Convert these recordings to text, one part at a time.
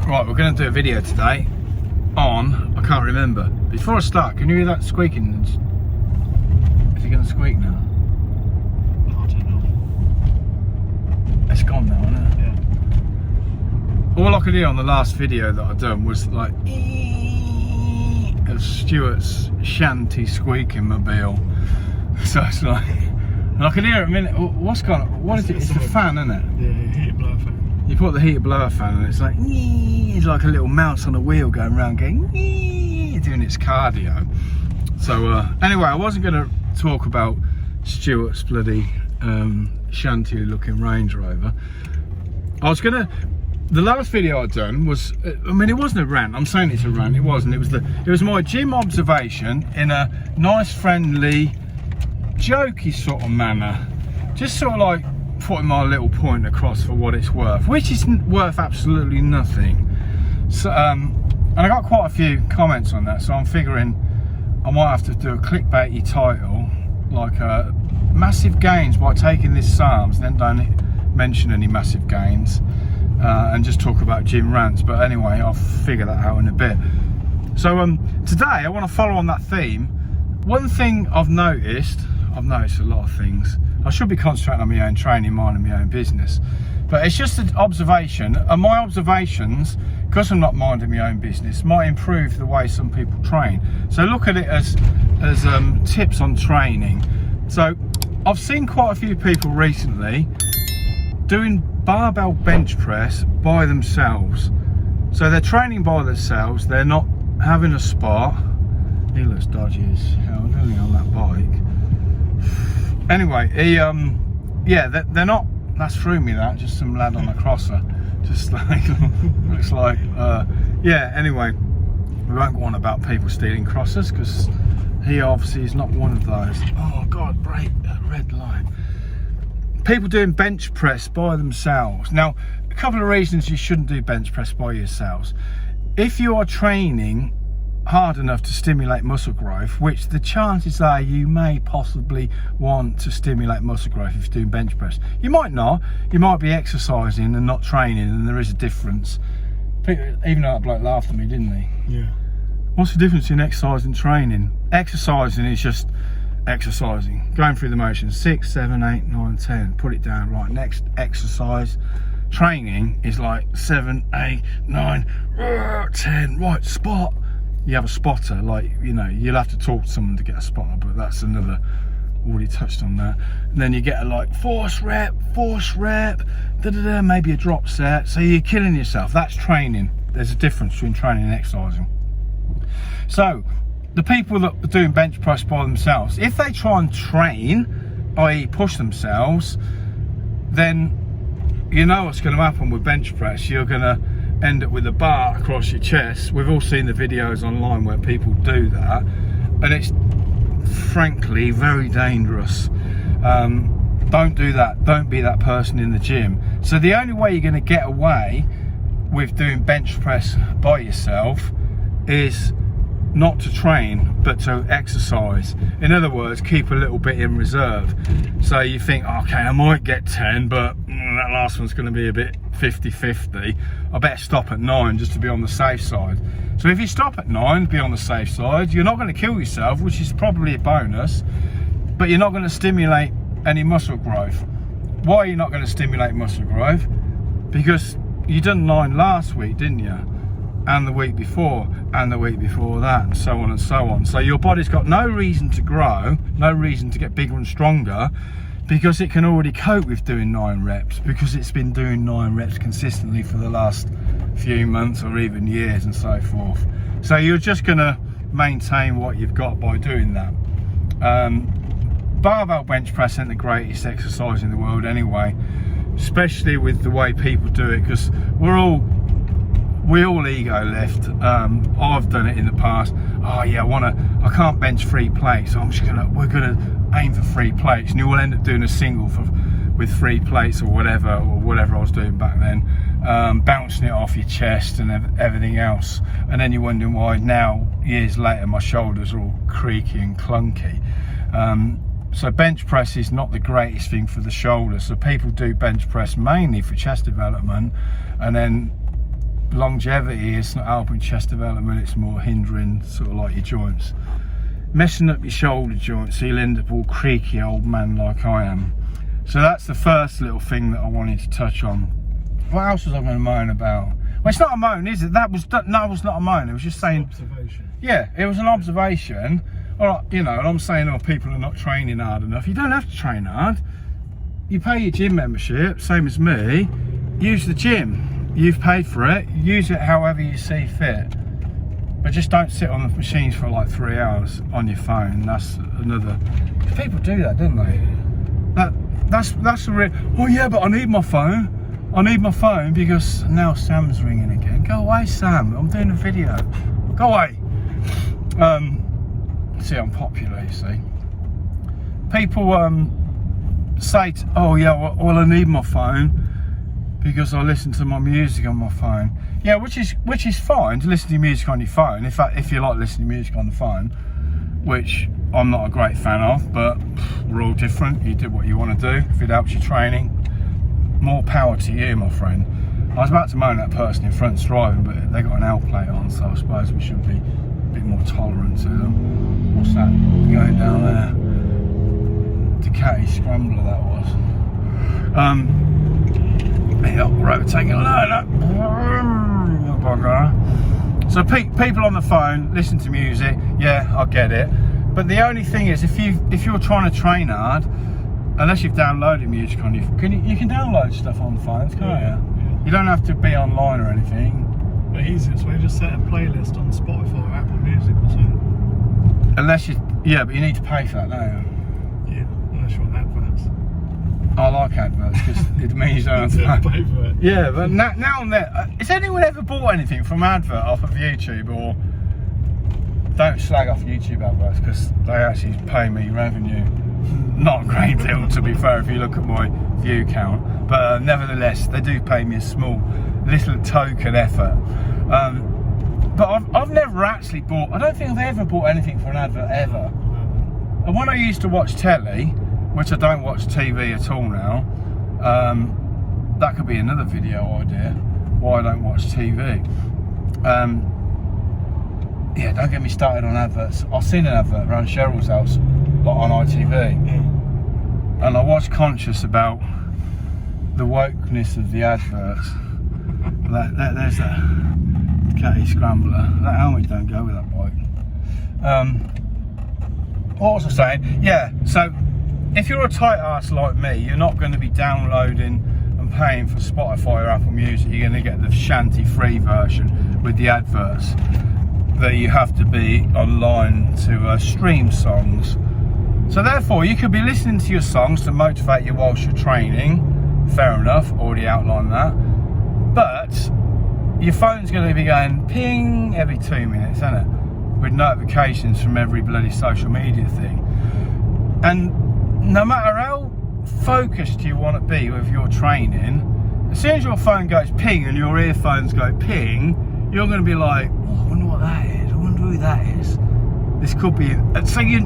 Right, we're going to do a video today on, I can't remember. Before I start, can you hear that squeaking? Is it going to squeak now? I don't know. It's gone now, isn't it? Yeah. All I could hear on the last video that I done was like of Stuart's shanty squeaking mobile. So it's like, and I could hear it a minute. What's gone on? What is it? It's the fan, isn't it? Yeah, heated blower fan. You put the heated blower fan and it's like, it's like a little mouse on a wheel going around going, doing its cardio. So anyway, I wasn't going to talk about Stuart's bloody shanty looking Range Rover. I was going to, the last video I'd done was, I mean, it wasn't a rant. I'm saying it's a rant. It wasn't. It was my gym observation in a nice, friendly, jokey sort of manner. Just sort of like putting my little point across for what it's worth, which is worth absolutely nothing. So, and I got quite a few comments on that. So I'm figuring I might have to do a clickbaity title, like massive gains by taking this Psalms, and then don't mention any massive gains. And just talk about gym rants, but anyway, I'll figure that out in a bit. So today I want to follow on that theme. One thing I've noticed a lot of things. I should be concentrating on my own training, minding my own business, but it's just an observation, and my observations, because I'm not minding my own business, might improve the way some people train. So look at it as tips on training. So I've seen quite a few people recently doing barbell bench press by themselves. So they're training by themselves, they're not having a spot. He looks dodgy as hell, nearly on that bike. Anyway, yeah, they're not, that's through me that, just some lad on a crosser. Just like, looks like, yeah, anyway, we won't go on about people stealing crossers, because he obviously is not one of those. Oh God, brake, red light. People doing bench press by themselves. Now, a couple of reasons you shouldn't do bench press by yourselves. If you are training hard enough to stimulate muscle growth, which the chances are you may possibly want to stimulate muscle growth if you're doing bench press. You might not. You might be exercising and not training, and there is a difference. Even though that bloke laughed at me, didn't he? Yeah. What's the difference in exercise and training? Exercising is just exercising, going through the motions, 6, 7, 8, 9, 10, put it down, right, next exercise. Training is like 7, 8, 9, 10, right, spot. You have a spotter, like, you know, you'll have to talk to someone to get a spotter, but that's another, already touched on that. And then you get a like force rep, maybe a drop set, so you're killing yourself. That's training. There's a difference between training and exercising. So the people that are doing bench press by themselves, if they try and train, i.e. push themselves, then you know what's going to happen with bench press. You're going to end up with a bar across your chest. We've all seen the videos online where people do that, and it's frankly very dangerous. Don't do that. Don't be that person in the gym. So the only way you're going to get away with doing bench press by yourself is not to train, but to exercise. In other words, keep a little bit in reserve. So you think, okay, I might get 10, but that last one's going to be a bit 50-50. I better stop at 9 just to be on the safe side. So if you stop at 9, be on the safe side, you're not going to kill yourself, which is probably a bonus, but you're not going to stimulate any muscle growth. Why are you not going to stimulate muscle growth? Because you done 9 last week, didn't you? And the week before, and the week before that, and so on and so on. So your body's got no reason to grow, no reason to get bigger and stronger, because it can already cope with doing 9 reps, because it's been doing 9 reps consistently for the last few months or even years and so forth. So you're just going to maintain what you've got by doing that. Barbell bench press isn't the greatest exercise in the world anyway, especially with the way people do it, because we all ego lift. I've done it in the past. Oh yeah, I can't bench 3 plates, so we're gonna aim for 3 plates, and you will end up doing a single with 3 plates or whatever I was doing back then, bouncing it off your chest and everything else, and then you're wondering why now, years later, my shoulders are all creaky and clunky. So bench press is not the greatest thing for the shoulders. So people do bench press mainly for chest development, and then longevity, it's not helping chest development, it's more hindering sort of like your joints, messing up your shoulder joints, so you'll end up all creaky old man like I am. So that's the first little thing that I wanted to touch on. What else was I going to moan about? Well, it's not a moan, is it? No, it was not a moan. It was just saying. Observation. Yeah, it was an observation. Or, you know, and I'm saying, oh, people are not training hard enough. You don't have to train hard. You pay your gym membership, same as me. Use the gym. You've paid for it. Use it however you see fit. But just don't sit on the machines for like 3 hours on your phone. That's another. People do that, don't they? That's a real. Oh yeah, but I need my phone. I need my phone because now Sam's ringing again. Go away, Sam. I'm doing a video. Go away. See, I'm popular, you see. People say, oh yeah, well I need my phone because I listen to my music on my phone. Yeah, which is fine to listen to your music on your phone. If you like listening to music on the phone, which I'm not a great fan of, but we're all different. You do what you want to do. If it helps your training, more power to you, my friend. I was about to moan at that person in front's driving, but they got an L plate on, so I suppose we should be a bit more tolerant to them. What's that going down there? Ducati Scrambler that was. Yeah, we're overtaking a learner. So people on the phone listen to music. Yeah, I get it. But the only thing is, if you're trying to train hard, unless you've downloaded music on your, you can download stuff on the phones, can't you? Yeah. You don't have to be online or anything. The easiest way, just set a playlist on Spotify or Apple Music or something. Unless you, yeah, but you need to pay for that, don't you? Yeah, unless you want adverts. I like adverts because it means you don't have to pay for it. Yeah, but now and then, has anyone ever bought anything from advert off of YouTube? Or don't slag off YouTube adverts because they actually pay me revenue. Not a great deal, to be fair, if you look at my view count, but nevertheless they do pay me a small little token effort. But I've never actually bought, I don't think I've ever bought anything for an advert ever. And when I used to watch telly, which I don't watch TV at all now, that could be another video idea, why I don't watch TV. Yeah, don't get me started on adverts. I've seen an advert around Cheryl's house, like on ITV, and I was conscious about the wokeness of the adverts. There's that Ducati Scrambler. That helmet don't go with that bike. What was I saying? Yeah, so if you're a tight ass like me, you're not going to be downloading and paying for Spotify or Apple Music. You're going to get the shanty free version with the adverts. That you have to be online to stream songs. So therefore you could be listening to your songs to motivate you whilst you're training. Fair enough, already outlined that. But your phone's going to be going ping every 2 minutes, isn't it? With notifications from every bloody social media thing. And no matter how focused you want to be with your training, as soon as your phone goes ping and your earphones go ping, you're going to be like, oh, I wonder what that is, I wonder who that is. This could be, so you're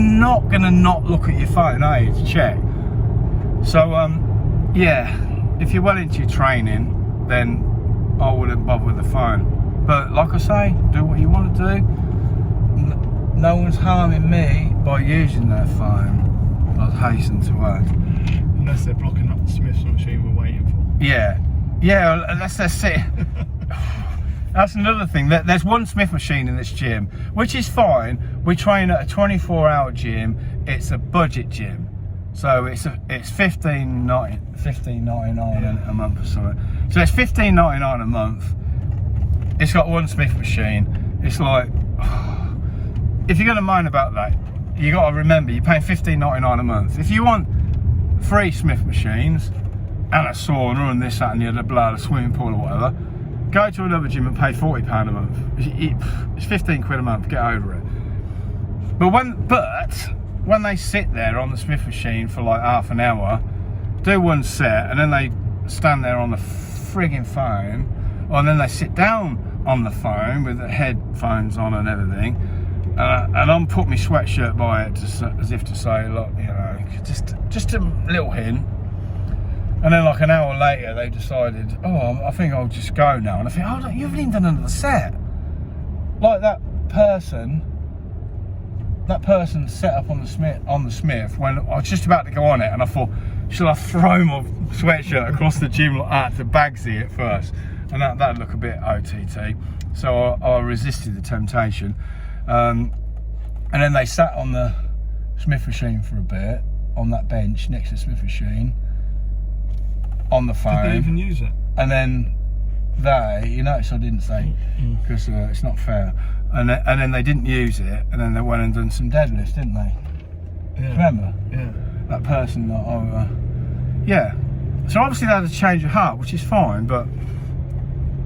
not going to not look at your phone, are you, to check? So, yeah, if you're well into your training, then I wouldn't bother with the phone. But like I say, do what you want to do. No one's harming me by using their phone, I'd hasten to add. Unless they're blocking up the Smith's machine we're waiting for. Yeah, unless they're sitting. That's another thing. There's one Smith machine in this gym, which is fine. We train at a 24-hour gym. It's a budget gym, so it's $15.99 a month or something. So it's $15.99 a month. It's got one Smith machine. It's like, if you're going to moan about that, you got to remember you're paying $15.99 a month. If you want 3 Smith machines and a sauna and this, that, and the other, blah, a swimming pool or whatever, go to another gym and pay £40 a month. It's 15 quid a month, get over it. But when they sit there on the Smith machine for like half an hour, do one set, and then they stand there on the frigging phone, and then they sit down on the phone with the headphones on and everything, and I'm put my sweatshirt by it as if to say, look, you know, just a little hint. And then like an hour later, they decided, oh, I think I'll just go now. And I think, oh, look, you haven't even done another set. Like that person set up on the Smith when I was just about to go on it, and I thought, shall I throw my sweatshirt across the gym like that to Bagsy it first? And that'd look a bit OTT. So I resisted the temptation. And then they sat on the Smith machine for a bit, on that bench next to the Smith machine, on the phone. Did they even use it? And then you notice I didn't say, because it's not fair. And then they didn't use it, and then they went and done some deadlifts, didn't they? Yeah. Remember? Yeah. That person that yeah. So obviously they had a change of heart, which is fine, but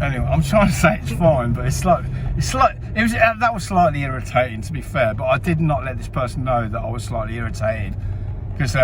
anyway, I'm trying to say it's fine, but that was slightly irritating, to be fair, but I did not let this person know that I was slightly irritated, because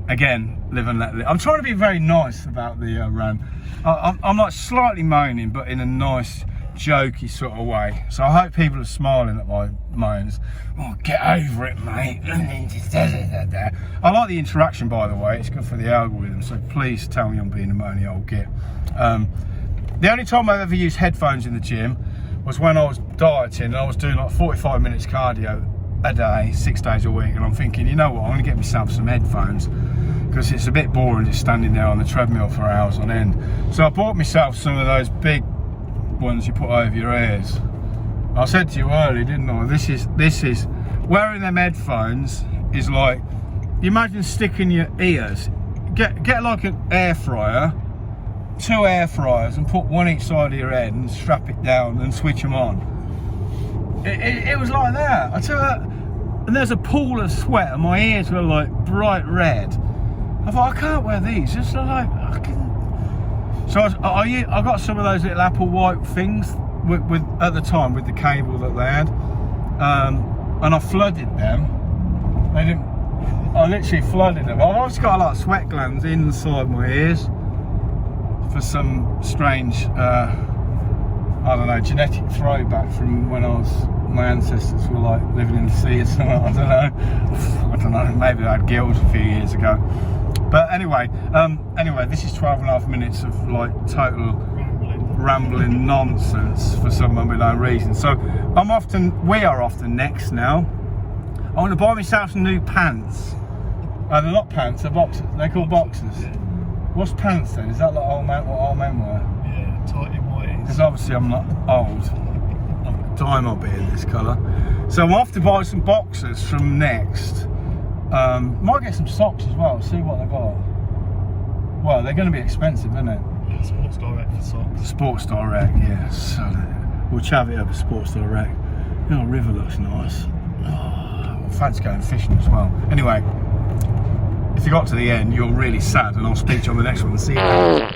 again, live and let live. I'm trying to be very nice about the run. I'm like slightly moaning, but in a nice, jokey sort of way. So I hope people are smiling at my moans. Oh, get over it, mate. I like the interaction, by the way. It's good for the algorithm, so please tell me I'm being a moany old git. The only time I've ever used headphones in the gym was when I was dieting and I was doing like 45 minutes cardio a day, 6 days a week, and I'm thinking, you know what, I'm gonna get myself some headphones, because it's a bit boring just standing there on the treadmill for hours on end. So I bought myself some of those big ones you put over your ears. I said to you earlier, didn't I? This is wearing them headphones is like, you imagine sticking your ears, get like an air fryer, 2 air fryers, and put one each side of your head and strap it down and switch them on. It was like that. I tell you that, and there's a pool of sweat and my ears were like bright red. I thought, I can't wear these, just like I can. So I got some of those little Apple white things with at the time with the cable that they had, and I flooded them. They didn't. I literally flooded them. I've always got a lot of sweat glands inside my ears for some strange, I don't know, genetic throwback from when my ancestors were like living in the sea or something. I don't know. Maybe I had gills a few years ago. But anyway, this is 12.5 minutes of like total rambling nonsense for some unknown reason. So we are off to next now. I want to buy myself some new pants. They're not pants, they're boxers. They're called boxers. Yeah. What's pants then? Is that like what old men wear? Yeah, tight in whities. Because obviously I'm not old. I'm dyeing my beard this colour. So I'm off to buy some boxers from Next. Might get some socks as well, see what they got. Well, they're going to be expensive, isn't it? Yeah, Sports Direct for socks. Sports Direct, yes. We'll chav it over Sports Direct. You know, river looks nice. Oh, fancy going fishing as well. Anyway, if you got to the end, you're really sad, and I'll speak to you on the next one. See you.